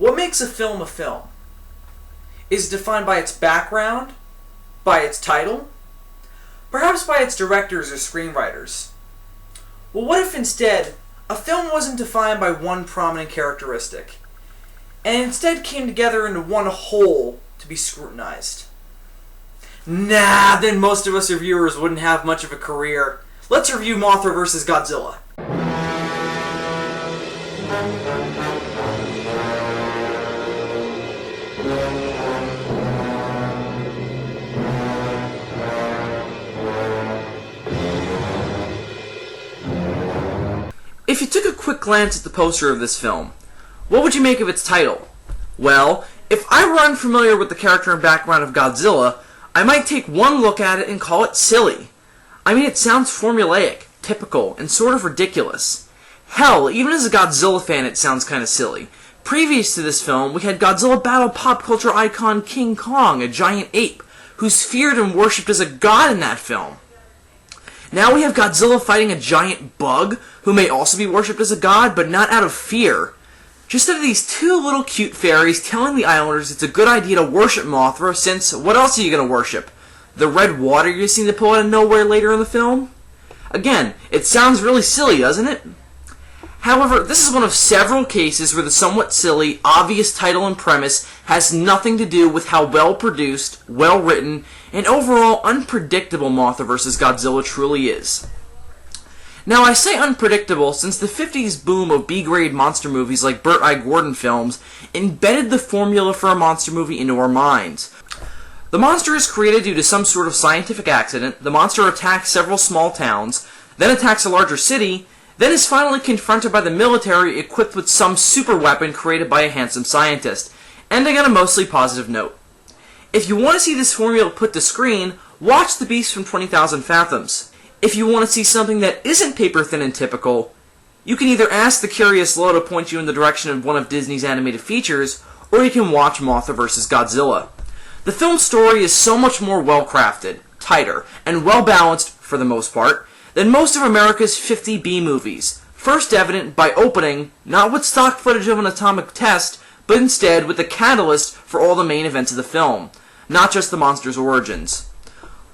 What makes a film is defined by its background, by its title, perhaps by its directors or screenwriters. Well, what if instead a film wasn't defined by one prominent characteristic, and instead came together into one whole to be scrutinized? Nah, then most of us reviewers wouldn't have much of a career. Let's review Mothra vs. Godzilla. If you took a quick glance at the poster of this film, what would you make of its title? Well, if I were unfamiliar with the character and background of Godzilla, I might take one look at it and call it silly. I mean, it sounds formulaic, typical, and sort of ridiculous. Hell, even as a Godzilla fan, it sounds kinda silly. Previous to this film, we had Godzilla battle pop culture icon King Kong, a giant ape, who's feared and worshipped as a god in that film. Now we have Godzilla fighting a giant bug, who may also be worshipped as a god, but not out of fear. Just out of these two little cute fairies telling the islanders it's a good idea to worship Mothra, since what else are you going to worship? The red water you seem to pull out of nowhere later in the film? Again, it sounds really silly, doesn't it? However, this is one of several cases where the somewhat silly, obvious title and premise has nothing to do with how well-produced, well-written, and overall unpredictable Mothra vs. Godzilla truly is. Now, I say unpredictable since the 50s boom of B-grade monster movies like Burt I. Gordon films embedded the formula for a monster movie into our minds. The monster is created due to some sort of scientific accident, the monster attacks several small towns, then attacks a larger city, then is finally confronted by the military equipped with some super weapon created by a handsome scientist, ending on a mostly positive note. If you want to see this formula put to screen, watch The Beast from 20,000 Fathoms. If you want to see something that isn't paper-thin and typical, you can either ask the curious Lo to point you in the direction of one of Disney's animated features, or you can watch Mothra vs. Godzilla. The film's story is so much more well-crafted, tighter, and well-balanced, for the most part, than most of America's 50 B-movies, first evident by opening, not with stock footage of an atomic test, but instead with the catalyst for all the main events of the film, not just the monster's origins.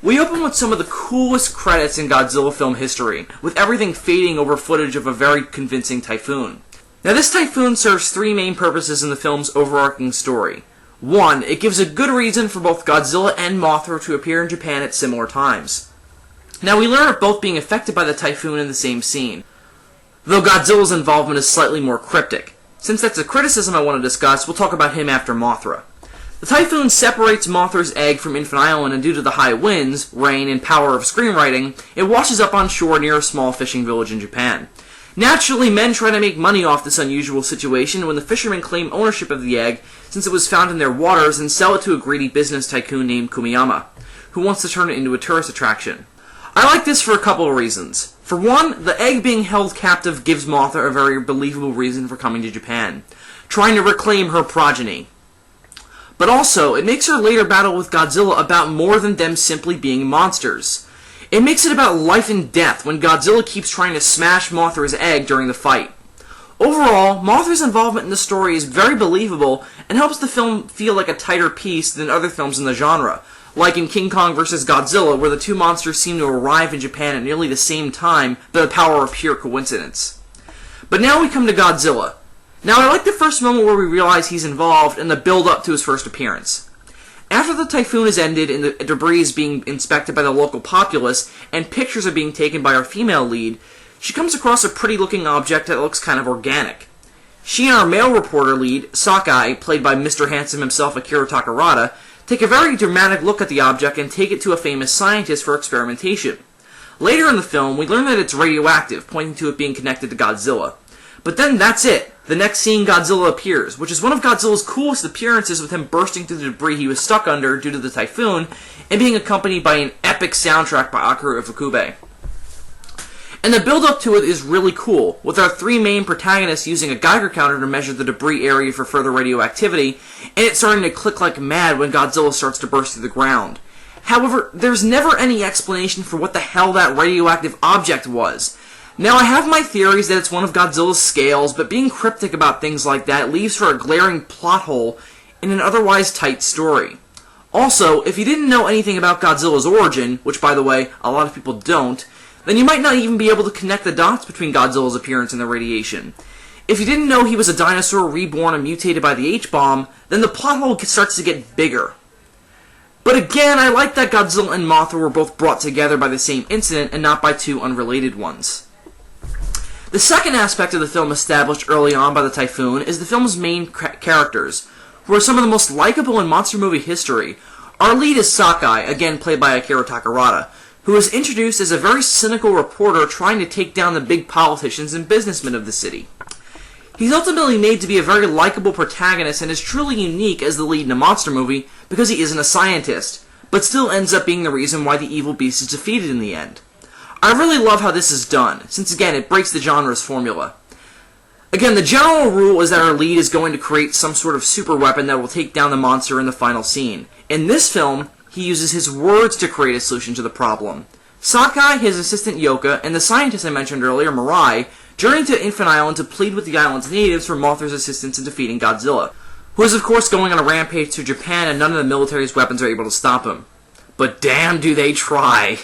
We open with some of the coolest credits in Godzilla film history, with everything fading over footage of a very convincing typhoon. Now, this typhoon serves three main purposes in the film's overarching story. One, it gives a good reason for both Godzilla and Mothra to appear in Japan at similar times. Now, we learn of both being affected by the typhoon in the same scene, though Godzilla's involvement is slightly more cryptic. Since that's a criticism I want to discuss, we'll talk about him after Mothra. The typhoon separates Mothra's egg from Infant Island, and due to the high winds, rain, and power of screenwriting, it washes up on shore near a small fishing village in Japan. Naturally, men try to make money off this unusual situation when the fishermen claim ownership of the egg since it was found in their waters and sell it to a greedy business tycoon named Kumiyama, who wants to turn it into a tourist attraction. I like this for a couple of reasons. For one, the egg being held captive gives Mothra a very believable reason for coming to Japan, trying to reclaim her progeny. But also, it makes her later battle with Godzilla about more than them simply being monsters. It makes it about life and death when Godzilla keeps trying to smash Mothra's egg during the fight. Overall, Mothra's involvement in the story is very believable and helps the film feel like a tighter piece than other films in the genre, like in King Kong vs. Godzilla, where the two monsters seem to arrive in Japan at nearly the same time, by the power of pure coincidence. But now we come to Godzilla. Now, I like the first moment where we realize he's involved and the build-up to his first appearance. After the typhoon has ended and the debris is being inspected by the local populace and pictures are being taken by our female lead, she comes across a pretty-looking object that looks kind of organic. She and our male reporter lead, Sakai, played by Mr. Handsome himself, Akira Takarada, take a very dramatic look at the object and take it to a famous scientist for experimentation. Later in the film, we learn that it's radioactive, pointing to it being connected to Godzilla. But then that's it. The next scene, Godzilla appears, which is one of Godzilla's coolest appearances, with him bursting through the debris he was stuck under due to the typhoon, and being accompanied by an epic soundtrack by Akira Ifukube. And the build-up to it is really cool, with our three main protagonists using a Geiger counter to measure the debris area for further radioactivity, and it's starting to click like mad when Godzilla starts to burst through the ground. However, there's never any explanation for what the hell that radioactive object was. Now, I have my theories that it's one of Godzilla's scales, but being cryptic about things like that leaves for a glaring plot hole in an otherwise tight story. Also, if you didn't know anything about Godzilla's origin, which, by the way, a lot of people don't, then you might not even be able to connect the dots between Godzilla's appearance and the radiation. If you didn't know he was a dinosaur reborn and mutated by the H-bomb, then the plot hole starts to get bigger. But again, I like that Godzilla and Mothra were both brought together by the same incident and not by two unrelated ones. The second aspect of the film established early on by the typhoon is the film's main characters, who are some of the most likable in monster movie history. Our lead is Sakai, again played by Akira Takarada, who is introduced as a very cynical reporter trying to take down the big politicians and businessmen of the city. He's ultimately made to be a very likable protagonist and is truly unique as the lead in a monster movie because he isn't a scientist, but still ends up being the reason why the evil beast is defeated in the end. I really love how this is done, since again it breaks the genre's formula. Again, the general rule is that our lead is going to create some sort of super weapon that will take down the monster in the final scene. In this film, he uses his words to create a solution to the problem. Sakai, his assistant Yoka, and the scientist I mentioned earlier, Mirai, journey to Infant Island to plead with the island's natives for Mothra's assistance in defeating Godzilla, who is of course going on a rampage through Japan and none of the military's weapons are able to stop him. But damn do they try!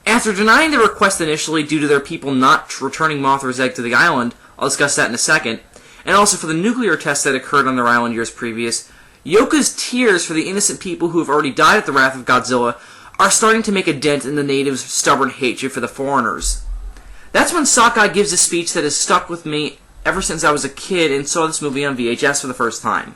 After denying the request initially due to their people not returning Mothra's egg to the island, I'll discuss that in a second, and also for the nuclear tests that occurred on their island years previous, Yoka's tears for the innocent people who have already died at the wrath of Godzilla are starting to make a dent in the natives' stubborn hatred for the foreigners. That's when Sakai gives a speech that has stuck with me ever since I was a kid and saw this movie on VHS for the first time.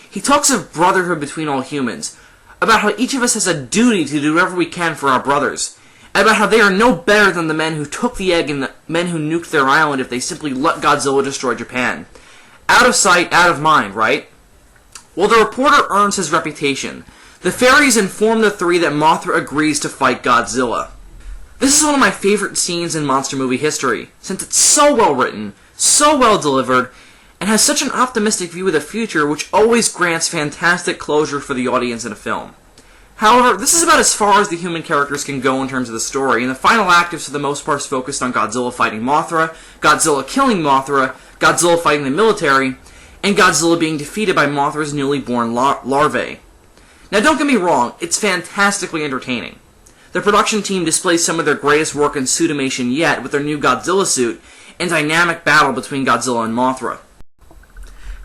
He talks of brotherhood between all humans, about how each of us has a duty to do whatever we can for our brothers, and about how they are no better than the men who took the egg and the men who nuked their island if they simply let Godzilla destroy Japan. Out of sight, out of mind, right? Well, the reporter earns his reputation. The fairies inform the three that Mothra agrees to fight Godzilla. This is one of my favorite scenes in monster movie history, since it's so well written, so well delivered, and has such an optimistic view of the future which always grants fantastic closure for the audience in a film. However, this is about as far as the human characters can go in terms of the story, and the final act is for the most part focused on Godzilla fighting Mothra, Godzilla killing Mothra, Godzilla fighting the military, and Godzilla being defeated by Mothra's newly born larvae. Now don't get me wrong, it's fantastically entertaining. The production team displays some of their greatest work in suitimation yet with their new Godzilla suit and dynamic battle between Godzilla and Mothra.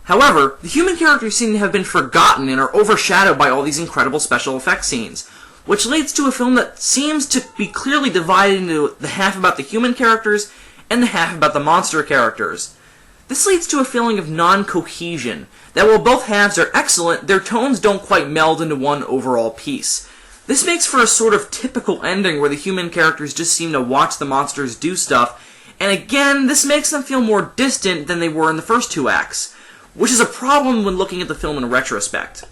However, the human characters seem to have been forgotten and are overshadowed by all these incredible special effects scenes, which leads to a film that seems to be clearly divided into the half about the human characters and the half about the monster characters. This leads to a feeling of non-cohesion, that while both halves are excellent, their tones don't quite meld into one overall piece. This makes for a sort of typical ending where the human characters just seem to watch the monsters do stuff, and again, this makes them feel more distant than they were in the first two acts, which is a problem when looking at the film in retrospect.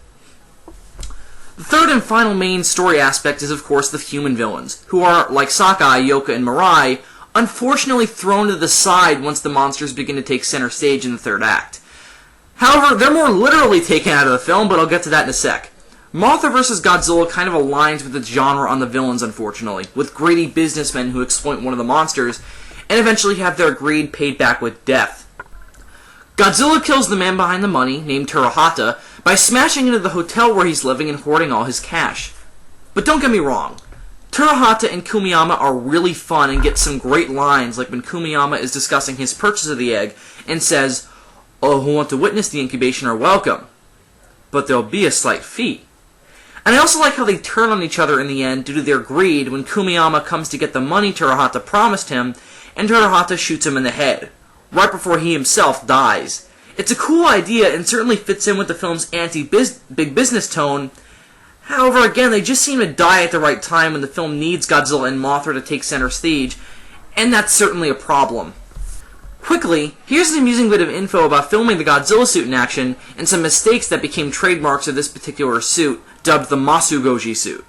The third and final main story aspect is of course the human villains, who are, like Sakai, Yoka, and Mirai, unfortunately thrown to the side once the monsters begin to take center stage in the third act. However, they're more literally taken out of the film, but I'll get to that in a sec. Mothra vs. Godzilla kind of aligns with the genre on the villains, unfortunately, with greedy businessmen who exploit one of the monsters, and eventually have their greed paid back with death. Godzilla kills the man behind the money, named Terahata, by smashing into the hotel where he's living and hoarding all his cash. But don't get me wrong, Terahata and Kumiyama are really fun and get some great lines, like when Kumiyama is discussing his purchase of the egg and says, "All who want to witness the incubation are welcome, but there'll be a slight fee." And I also like how they turn on each other in the end due to their greed when Kumiyama comes to get the money Terahata promised him, and Terahata shoots him in the head, right before he himself dies. It's a cool idea and certainly fits in with the film's anti-big business tone. However, again, they just seem to die at the right time when the film needs Godzilla and Mothra to take center stage, and that's certainly a problem. Quickly, here's an amusing bit of info about filming the Godzilla suit in action, and some mistakes that became trademarks of this particular suit, dubbed the Masugoji suit.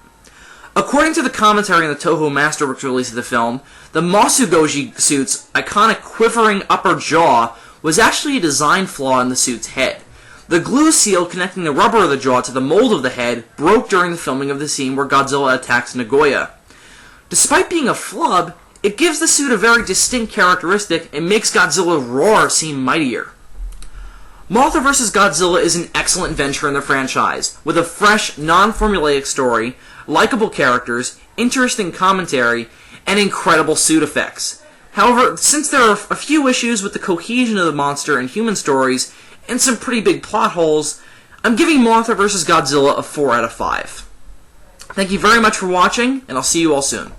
According to the commentary on the Toho Masterworks release of the film, the Masugoji suit's iconic quivering upper jaw was actually a design flaw in the suit's head. The glue seal connecting the rubber of the jaw to the mold of the head broke during the filming of the scene where Godzilla attacks Nagoya. Despite being a flub, It gives the suit a very distinct characteristic and makes Godzilla's roar seem mightier. Mothra vs. Godzilla is an excellent venture in the franchise, with a fresh, non-formulaic story, likable characters, interesting commentary, and incredible suit effects. However, since there are a few issues with the cohesion of the monster and human stories, and some pretty big plot holes, I'm giving Mothra vs. Godzilla a 4 out of 5. Thank you very much for watching, and I'll see you all soon.